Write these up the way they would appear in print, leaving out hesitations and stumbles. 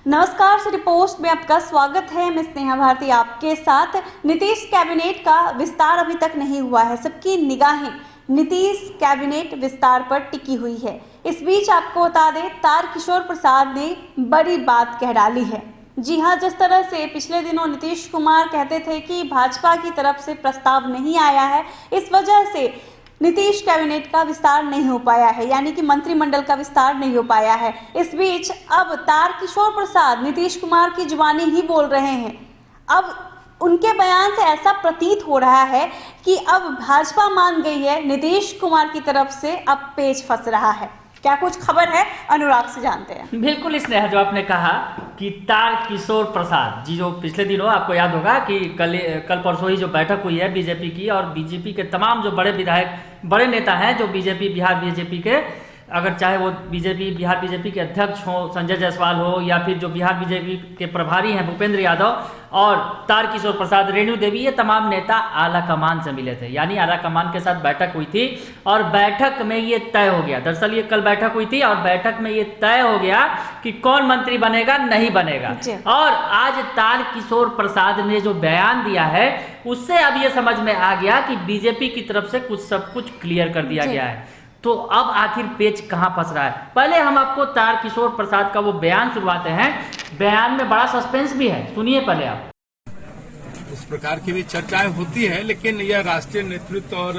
नमस्कार, city post में आपका स्वागत है। मैं स्नेहा भारती आपके साथ। नीतीश कैबिनेट का विस्तार अभी तक नहीं हुआ है। सबकी निगाहें नीतीश कैबिनेट विस्तार पर टिकी हुई है। इस बीच आपको बता दें, तारकिशोर प्रसाद ने बड़ी बात कह डाली है। जी हां, जिस तरह से पिछले दिनों नीतीश कुमार कहते थे कि भाजपा की तरफ से प्रस्ताव नहीं आया है, इस वजह से नीतीश कैबिनेट का विस्तार नहीं हो पाया है, यानी कि मंत्रिमंडल का विस्तार नहीं हो पाया है। इस बीच अब तारकिशोर प्रसाद नीतीश कुमार की जुबानी ही बोल रहे हैं। अब उनके बयान से ऐसा प्रतीत हो रहा है कि अब भाजपा मान गई है, नीतीश कुमार की तरफ से अब पेच फंस रहा है। क्या कुछ खबर है, अनुराग से जानते हैं। बिल्कुल, इसने जो आपने कहा कि तारकिशोर प्रसाद जी, जो पिछले दिनों आपको याद होगा कि कल परसों ही जो बैठक हुई है बीजेपी की, और बीजेपी के तमाम जो बड़े विधायक, बड़े नेता हैं जो बिहार बीजेपी के, अगर चाहे वो बिहार बीजेपी के अध्यक्ष हो संजय जायसवाल हो, या फिर जो बिहार बीजेपी के प्रभारी हैं भूपेंद्र यादव और तारकिशोर प्रसाद, रेणु देवी, ये तमाम नेता आला कमान से मिले थे। यानी आला कमान के साथ बैठक हुई थी और बैठक में ये तय हो गया। दरअसल ये कल बैठक हुई थी और बैठक में ये तय हो गया कि कौन मंत्री बनेगा, नहीं बनेगा। और आज तारकिशोर प्रसाद ने जो बयान दिया है, उससे अब ये समझ में आ गया कि बीजेपी की तरफ से सब कुछ क्लियर कर दिया गया है। तो अब आखिर पेच कहां फंस रहा है? पहले हम आपको तारकिशोर प्रसाद का वो बयान सुनवाते हैं। बयान में बड़ा सस्पेंस भी है, सुनिए पहले आप। इस प्रकार की भी चर्चाएं होती है, लेकिन यह राष्ट्रीय नेतृत्व और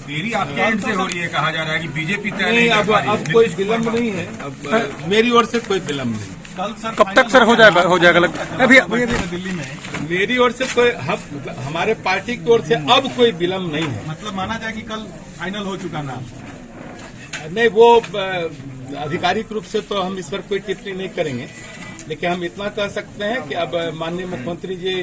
देरी आपके एंड से हो रही है। कहा जा रहा है कि बीजेपी तय नहीं, अब कोई विलम्ब नहीं है। अब मेरी ओर से कोई विलम्ब नहीं। कल सर कब तक सर हो जाएगा अभी दिल्ली में मेरी ओर से कोई हमारे पार्टी की ओर से अब कोई विलम्ब नहीं है। मतलब माना जाए कि कल फाइनल हो चुका नाम? नहीं, वो आधिकारिक रूप से तो हम इस पर कोई टिप्पणी नहीं करेंगे, लेकिन हम इतना कह सकते हैं कि अब माननीय मुख्यमंत्री जी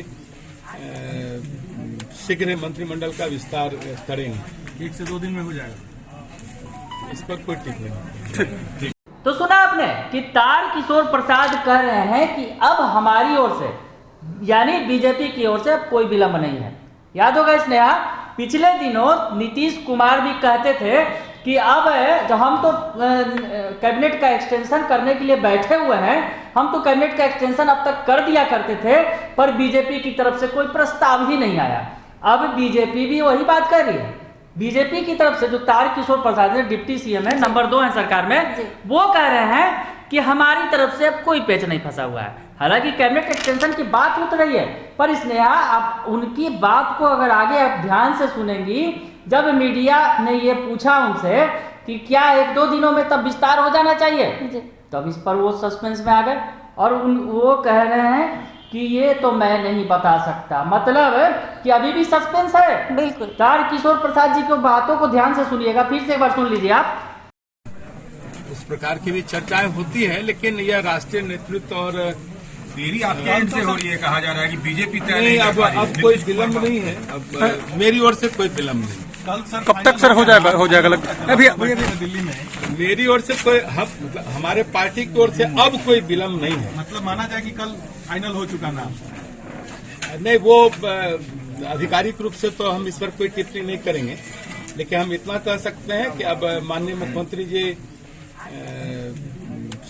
शीघ्र मंत्रिमंडल का विस्तार करेंगे। 1 से 2 दिन में हो जाएगा। इस पर कोई टिप्पणी नहीं। तो सुना आपने कि तारकिशोर प्रसाद कह रहे हैं कि अब हमारी ओर से, यानी बीजेपी की ओर से, अब कोई विलंब नहीं है। याद होगा स्नेहा, पिछले दिनों नीतीश कुमार भी कहते थे कि अब जो हम तो कैबिनेट का एक्सटेंशन करने के लिए बैठे हुए हैं, हम तो कैबिनेट का एक्सटेंशन अब तक कर दिया करते थे, पर बीजेपी की तरफ से कोई प्रस्ताव ही नहीं आया। अब बीजेपी भी वही बात कर रही है। बीजेपी की तरफ से जो तारकिशोर प्रसाद है, डिप्टी सीएम है, नंबर 2 है सरकार में, वो कह रहे हैं कि हमारी तरफ से अब कोई पेच नहीं फंसा हुआ है। हालांकि कैबिनेट एक्सटेंशन की बात उठ रही है, पर स्नेहा आप उनकी बात को अगर आगे आप ध्यान से सुनेंगी, जब मीडिया ने ये पूछा उनसे कि क्या 1-2 दिनों में तब विस्तार हो जाना चाहिए, तब इस पर वो सस्पेंस में आ गए और वो कह रहे हैं कि ये तो मैं नहीं बता सकता। मतलब कि अभी भी सस्पेंस है। बिल्कुल, तारकिशोर प्रसाद जी की बातों को ध्यान से सुनिएगा, फिर से एक बार सुन लीजिए आप। इस प्रकार की भी चर्चाएं होती है, लेकिन यह राष्ट्रीय नेतृत्व और देरी आपके एंड से हो रही है। कहा जा रहा है कि बीजेपी तय नहीं, अब कोई विलम्ब नहीं है। अब मेरी ओर से कोई विलम्ब नहीं। कल सर कब तक सर हो जाएगा अभी दिल्ली में? मेरी ओर से कोई हमारे पार्टी की ओर से अब कोई विलम्ब नहीं है। मतलब माना जाए कि कल फाइनल हो चुका नाम? नहीं, वो आधिकारिक रूप से तो हम इस पर कोई टिप्पणी नहीं करेंगे, लेकिन हम इतना कह सकते हैं कि अब माननीय मुख्यमंत्री जी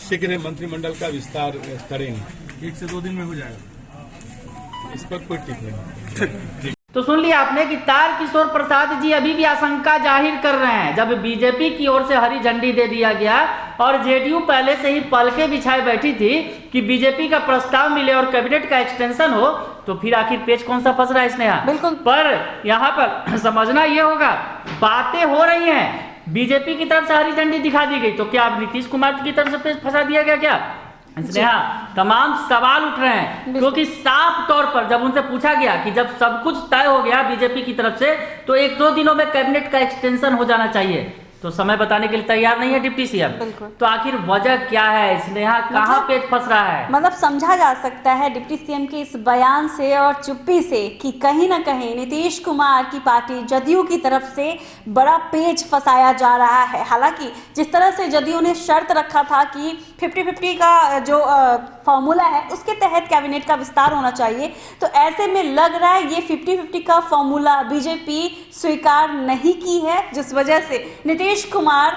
शीघ्र मंत्रिमंडल का विस्तार करेंगे। 1 से 2 दिन में हो जाएगा। इस पर कोई टिप्पणी नहीं। तो सुन लिया आपने कि तारकिशोर प्रसाद जी अभी भी आशंका जाहिर कर रहे हैं। जब बीजेपी की ओर से हरी झंडी दे दिया गया और जेडीयू पहले से ही पलके बिछाए बैठी थी कि बीजेपी का प्रस्ताव मिले और कैबिनेट का एक्सटेंशन हो, तो फिर आखिर पेच कौन सा फंस रहा है स्नेहा? बिल्कुल। पर यहाँ पर समझना ये होगा, बातें हो रही हैं, बीजेपी की तरफ से हरी झंडी दिखा दी गई, तो क्या अब नीतीश कुमार की तरफ से पेच फंसा दिया गया क्या? स्नेहा, तमाम सवाल उठ रहे हैं, क्योंकि साफ तौर पर जब उनसे पूछा गया कि जब सब कुछ तय हो गया बीजेपी की तरफ से, तो 1-2 दिनों में कैबिनेट का एक्सटेंशन हो जाना चाहिए, तो समय बताने के लिए तैयार नहीं है डिप्टी सीएम। तो आखिर वजह क्या है स्नेहा, कहाँ पेच फंस रहा है? मतलब समझा जा सकता है डिप्टी सीएम के इस बयान से और चुप्पी से कि कहीं ना कहीं नीतीश कुमार की पार्टी जदयू की तरफ से बड़ा पेच फंसाया जा रहा है। हालांकि जिस तरह से जदयू ने शर्त रखा था कि 50-50 का जो फॉर्मूला है उसके तहत कैबिनेट का विस्तार होना चाहिए, तो ऐसे में लग रहा है ये 50-50 का फॉर्मूला बीजेपी स्वीकार नहीं की है, जिस वजह से नीतीश कुमार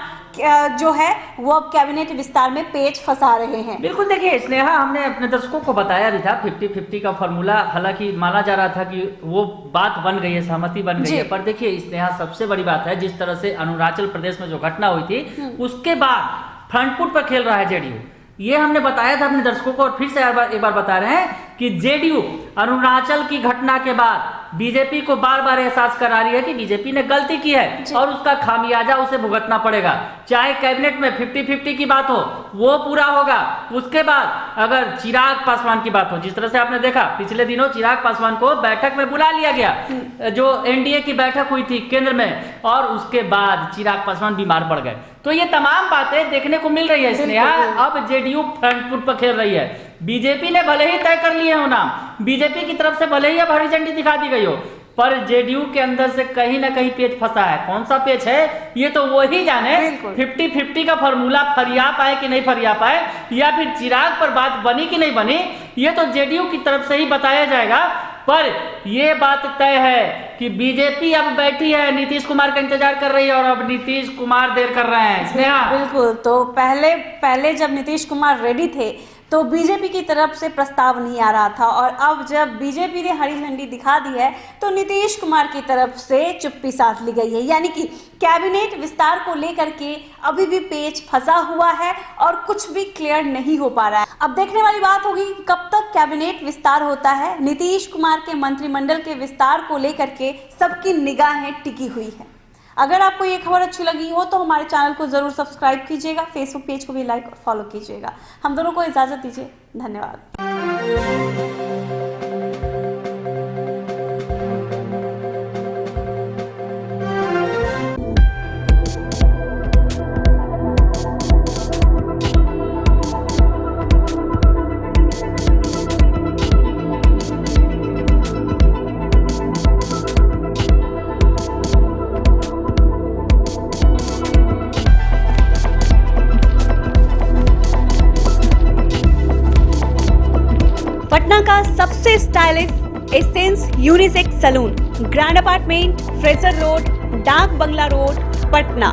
जो है वो अब कैबिनेट विस्तार में पेच फंसा रहे हैं। बिल्कुल, देखिए स्नेहा, हमने अपने दर्शकों को बताया भी था 50-50 का फॉर्मूला, हालांकि माना जा रहा था कि वो बात बन गई है, सहमति बन गई है, पर देखिए स्नेहा, सबसे बड़ी बात है जिस तरह से अरुणाचल प्रदेश में जो घटना हुई थी उसके बाद फ्रंट फुट पर खेल रहा है जेडीयू। ये हमने बताया था अपने दर्शकों को और फिर से एक बार बता रहे हैं कि जेडीयू अरुणाचल की घटना के बाद बीजेपी को बार बार एहसास करा रही है कि बीजेपी ने गलती की है और उसका खामियाजा उसे भुगतना पड़ेगा। चाहे कैबिनेट में 50-50 की बात हो वो पूरा होगा। उसके बाद अगर चिराग पासवान की बात हो, जिस तरह से आपने देखा पिछले दिनों चिराग पासवान को बैठक में बुला लिया गया, जो एनडीए की बैठक हुई थी केंद्र में, और उसके बाद चिराग पासवान बीमार पड़ गए। तो ये तमाम बातें देखने को मिल रही है स्नेहा। अब जेडीयू फ्रंट फुट पर खेल रही है। बीजेपी ने भले ही तय कर लिए हो नाम, बीजेपी की तरफ से भले ही अब हरी झंडी दिखा दी गई हो, पर जेडीयू के अंदर से कहीं ना कहीं पेच फंसा है। कौन सा पेच है ये तो वो ही जाने। 50-50 का फॉर्मूला फरिया पाए कि नहीं फरिया पाए, या फिर चिराग पर बात बनी कि नहीं बनी, ये तो जेडीयू की तरफ से ही बताया जाएगा। पर ये बात तय है कि बीजेपी अब बैठी है, नीतीश कुमार का इंतजार कर रही है, और अब नीतीश कुमार देर कर रहे हैं स्नेहा। बिल्कुल, तो पहले जब नीतीश कुमार रेडी थे तो बीजेपी की तरफ से प्रस्ताव नहीं आ रहा था, और अब जब बीजेपी ने हरी झंडी दिखा दी है तो नीतीश कुमार की तरफ से चुप्पी साध ली गई है। यानी कि कैबिनेट विस्तार को लेकर के अभी भी पेच फंसा हुआ है और कुछ भी क्लियर नहीं हो पा रहा है। अब देखने वाली बात होगी कि कब तक कैबिनेट विस्तार होता है। नीतीश कुमार के मंत्रिमंडल के विस्तार को लेकर के सबकी निगाहें टिकी हुई है। अगर आपको ये खबर अच्छी लगी हो तो हमारे चैनल को जरूर सब्सक्राइब कीजिएगा, फेसबुक पेज को भी लाइक और फॉलो कीजिएगा। हम दोनों को इजाजत दीजिए, धन्यवाद। पटना का सबसे stylish Essence unisex salon, Grand Apartment, Fraser road, Dak Bungalow road, Patna.